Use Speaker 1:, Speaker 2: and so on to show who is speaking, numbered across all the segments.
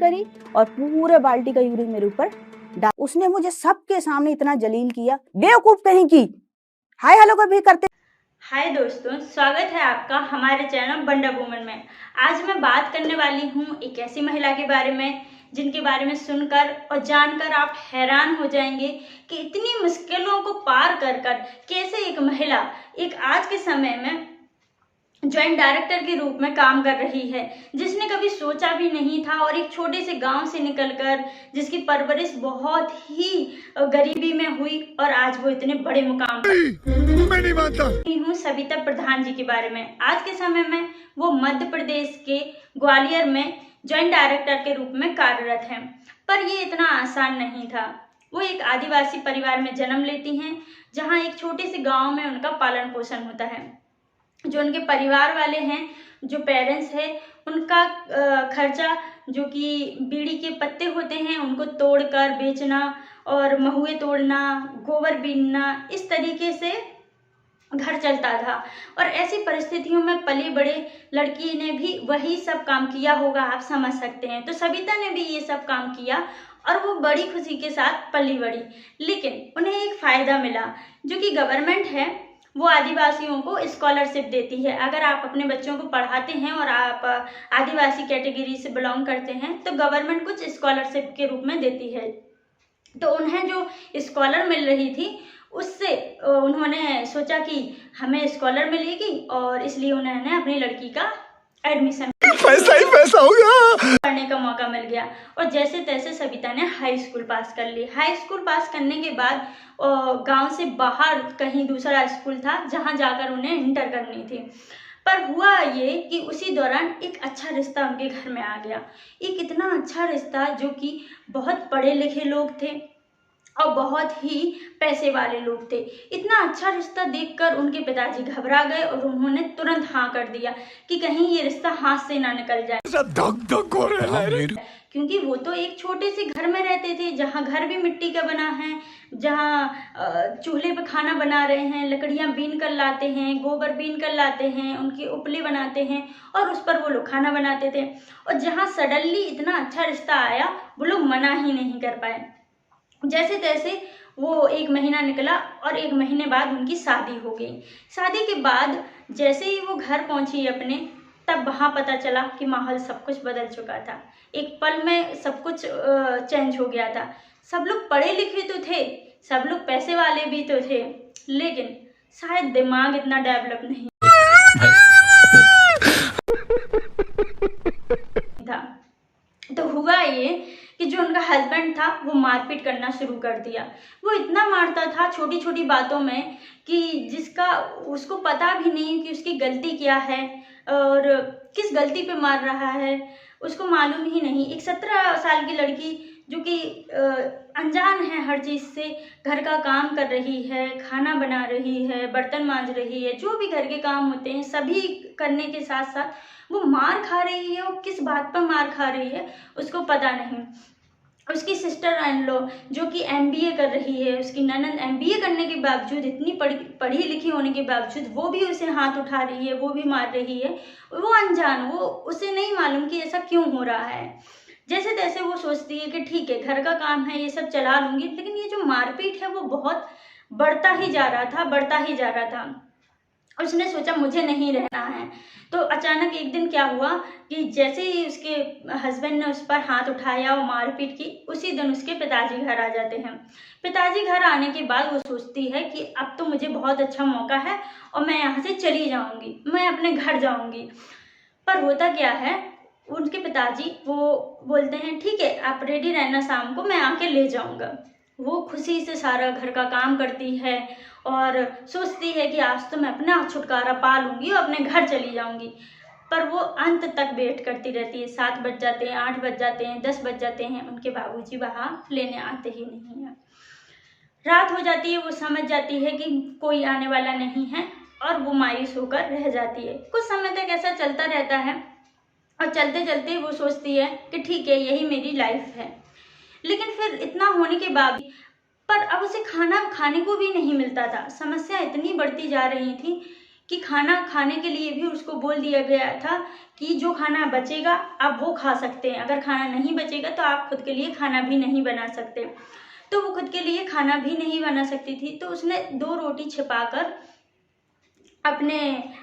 Speaker 1: करी और पूरे बाल्टी का यूरिन मेरे ऊपर डाल। उसने मुझे सबके सामने इतना जलील किया, बेवकूफ कहीं की। हाय हेलो कभी करते।
Speaker 2: हाय दोस्तों, स्वागत है आपका हमारे चैनल वंडर वुमन में। आज मैं बात करने वाली हूँ एक ऐसी महिला के बारे में जिनके बारे में सुनकर और जानकर आप हैरान हो जाएंगे कि इतनी मुश्किलों को पार कर कैसे एक महिला एक आज के समय में जॉइंट डायरेक्टर के रूप में काम कर रही है, जिसने कभी सोचा भी नहीं था और एक छोटे से गांव से निकलकर जिसकी परवरिश बहुत ही गरीबी में हुई और आज वो इतने बड़े मुकाम पर। मैं नहीं मानता हूँ सविता प्रधान जी के बारे में। आज के समय में वो मध्य प्रदेश के ग्वालियर में जॉइंट डायरेक्टर के रूप में कार्यरत हैं, पर ये इतना आसान नहीं था। वो एक आदिवासी परिवार में जन्म लेती हैं, जहाँ एक छोटे से गाँव में उनका पालन पोषण होता है। जो उनके परिवार वाले हैं, जो पेरेंट्स है, उनका खर्चा जो कि बीड़ी के पत्ते होते हैं उनको तोड़कर बेचना और महुए तोड़ना, गोबर बीनना, इस तरीके से घर चलता था। और ऐसी परिस्थितियों में पली बड़े लड़की ने भी वही सब काम किया होगा, आप समझ सकते हैं। तो सविता ने भी ये सब काम किया और वो बड़ी खुशी के साथ पली बड़ी। लेकिन उन्हें एक फायदा मिला, जो कि गवर्नमेंट है वो आदिवासियों को स्कॉलरशिप देती है। अगर आप अपने बच्चों को पढ़ाते हैं और आप आदिवासी कैटेगरी से बिलोंग करते हैं तो गवर्नमेंट कुछ स्कॉलरशिप के रूप में देती है। तो उन्हें जो स्कॉलर मिल रही थी उससे उन्होंने सोचा कि हमें स्कॉलर मिलेगी और इसलिए उन्होंने अपनी लड़की का एडमिशन
Speaker 3: पैसा ही पैसा हो गया,
Speaker 2: पढ़ने का मौका मिल गया। और जैसे तैसे सविता ने हाई स्कूल पास कर ली। हाई स्कूल पास करने के बाद गांव से बाहर कहीं दूसरा स्कूल था जहां जाकर उन्हें इंटर करनी थी। पर हुआ ये कि उसी दौरान एक अच्छा रिश्ता उनके घर में आ गया। एक इतना अच्छा रिश्ता जो कि बहुत पढ़े लिखे लोग थे और बहुत ही पैसे वाले लोग थे। इतना अच्छा रिश्ता देखकर उनके पिताजी घबरा गए और उन्होंने तुरंत हाँ कर दिया कि कहीं ये रिश्ता हाथ से ना निकल जाए। क्योंकि वो तो एक छोटे से घर में रहते थे, जहाँ घर भी मिट्टी का बना है, जहाँ चूल्हे पे खाना बना रहे हैं, लकड़ियाँ बीन कर लाते हैं, गोबर बीन कर लाते हैं, उनके उपले बनाते हैं और उस पर वो लोग खाना बनाते थे। और जहाँ सडनली इतना अच्छा रिश्ता आया, वो लोग मना ही नहीं कर पाए। जैसे तैसे वो 1 महीना निकला और 1 महीने बाद उनकी शादी हो गई। शादी के बाद जैसे ही वो घर पहुंची अपने, तब वहाँ पता चला कि माहौल सब कुछ बदल चुका था। एक पल में सब कुछ चेंज हो गया था। सब लोग पढ़े लिखे तो थे, सब लोग पैसे वाले भी तो थे, लेकिन शायद दिमाग इतना डेवलप नहीं था। तो हुआ ये कि जो उनका हस्बैंड था वो मारपीट करना शुरू कर दिया। वो इतना मारता था छोटी छोटी बातों में कि जिसका उसको पता भी नहीं कि उसकी गलती क्या है और किस गलती पे मार रहा है, उसको मालूम ही नहीं। एक 17 साल की लड़की जो कि अनजान है हर चीज़ से, घर का काम कर रही है, खाना बना रही है, बर्तन मांज रही है, जो भी घर के काम होते हैं सभी करने के साथ साथ वो मार खा रही है। और किस बात पर मार खा रही है उसको पता नहीं। उसकी सिस्टर इन लॉ जो कि MBA कर रही है, उसकी ननद MBA करने के बावजूद, इतनी पढ़ी लिखी होने के बावजूद वो भी उसे हाथ उठा रही है, वो भी मार रही है। वो अनजान, वो उसे नहीं मालूम कि ऐसा क्यों हो रहा है। जैसे तैसे वो सोचती है कि ठीक है घर का काम है, ये सब चला लूंगी, लेकिन ये जो मारपीट है वो बहुत बढ़ता ही जा रहा था, बढ़ता ही जा रहा था। उसने सोचा मुझे नहीं रहना है। तो अचानक एक दिन क्या हुआ कि जैसे ही उसके हस्बैंड ने उस पर हाथ उठाया और मारपीट की, उसी दिन उसके पिताजी घर आ जाते हैं। पिताजी घर आने के बाद वो सोचती है कि अब तो मुझे बहुत अच्छा मौका है और मैं यहाँ से चली जाऊँगी, मैं अपने घर जाऊँगी। पर होता क्या है, उनके पिताजी वो बोलते हैं ठीक है आप रेडी रहना, शाम को मैं आके ले जाऊँगा। वो खुशी से सारा घर का काम करती है और सोचती है कि आज तो मैं अपना छुटकारा पा लूँगी और अपने घर चली जाऊँगी। पर वो अंत तक वेट करती रहती है। 7 बज जाते हैं, 8 बज जाते हैं, 10 बज जाते हैं, उनके बाबूजी वहाँ लेने आते ही नहीं हैं। रात हो जाती है, वो समझ जाती है कि कोई आने वाला नहीं है और वो मायूस होकर रह जाती है। कुछ समय तक ऐसा चलता रहता है और चलते चलते वो सोचती है कि ठीक है यही मेरी लाइफ है। लेकिन फिर इतना होने के बाद पर अब उसे खाना खाने को भी नहीं मिलता था। समस्या इतनी बढ़ती जा रही थी कि खाना खाने के लिए भी उसको बोल दिया गया था कि जो खाना बचेगा आप वो खा सकते हैं, अगर खाना नहीं बचेगा तो आप खुद के लिए खाना भी नहीं बना सकते। तो वो खुद के लिए खाना भी नहीं बना सकती थी, तो उसने 2 रोटी छिपाकर अपने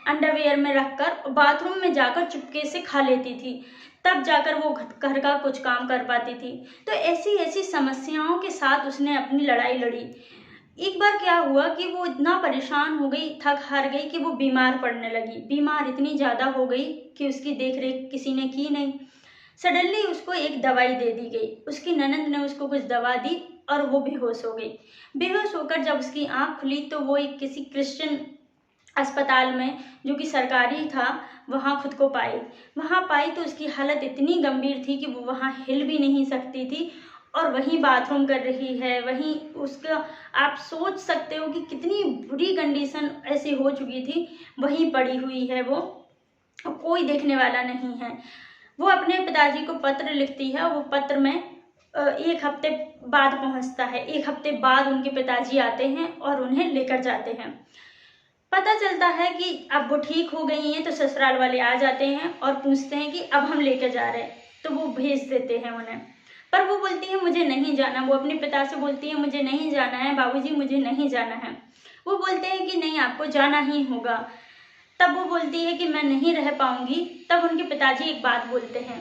Speaker 2: अंडरवियर में रखकर बाथरूम में जाकर चुपके से खा लेती थी, तब जाकर वो घर का कुछ काम कर पाती थी। तो ऐसी ऐसी समस्याओं के साथ उसने अपनी लड़ाई लड़ी। एक बार क्या हुआ कि वो इतना परेशान हो गई, थक हार गई कि वो बीमार पड़ने लगी। बीमार इतनी ज़्यादा हो गई कि उसकी देख रेख किसी ने की नहीं। सडनली उसको एक दवाई दे दी गई, उसकी ननंद ने उसको कुछ दवा दी और वो बेहोश हो गई। बेहोश होकर जब उसकी आँख खुली तो वो एक किसी क्रिश्चियन अस्पताल में, जो कि सरकारी था, वहाँ खुद को पाई तो उसकी हालत इतनी गंभीर थी कि वो वहाँ हिल भी नहीं सकती थी और वहीं बाथरूम कर रही है, वहीं उसका आप सोच सकते हो कि कितनी बुरी कंडीशन ऐसी हो चुकी थी, वहीं पड़ी हुई है वो, कोई देखने वाला नहीं है। वो अपने पिताजी को पत्र लिखती है, वो पत्र में 1 हफ्ते बाद पहुंचता है। 1 हफ्ते बाद उनके पिताजी आते हैं और उन्हें लेकर जाते हैं। पता चलता है कि अब वो ठीक हो गई हैं, तो ससुराल वाले आ जाते हैं और पूछते हैं कि अब हम लेकर जा रहे हैं, तो वो भेज देते हैं उन्हें। पर वो बोलती है मुझे नहीं जाना, वो अपने पिता से बोलती है मुझे नहीं जाना है बाबूजी, मुझे नहीं जाना है। वो बोलते हैं कि नहीं आपको जाना ही होगा। तब वो बोलती है कि मैं नहीं रह पाऊंगी। तब उनके पिताजी एक बात बोलते हैं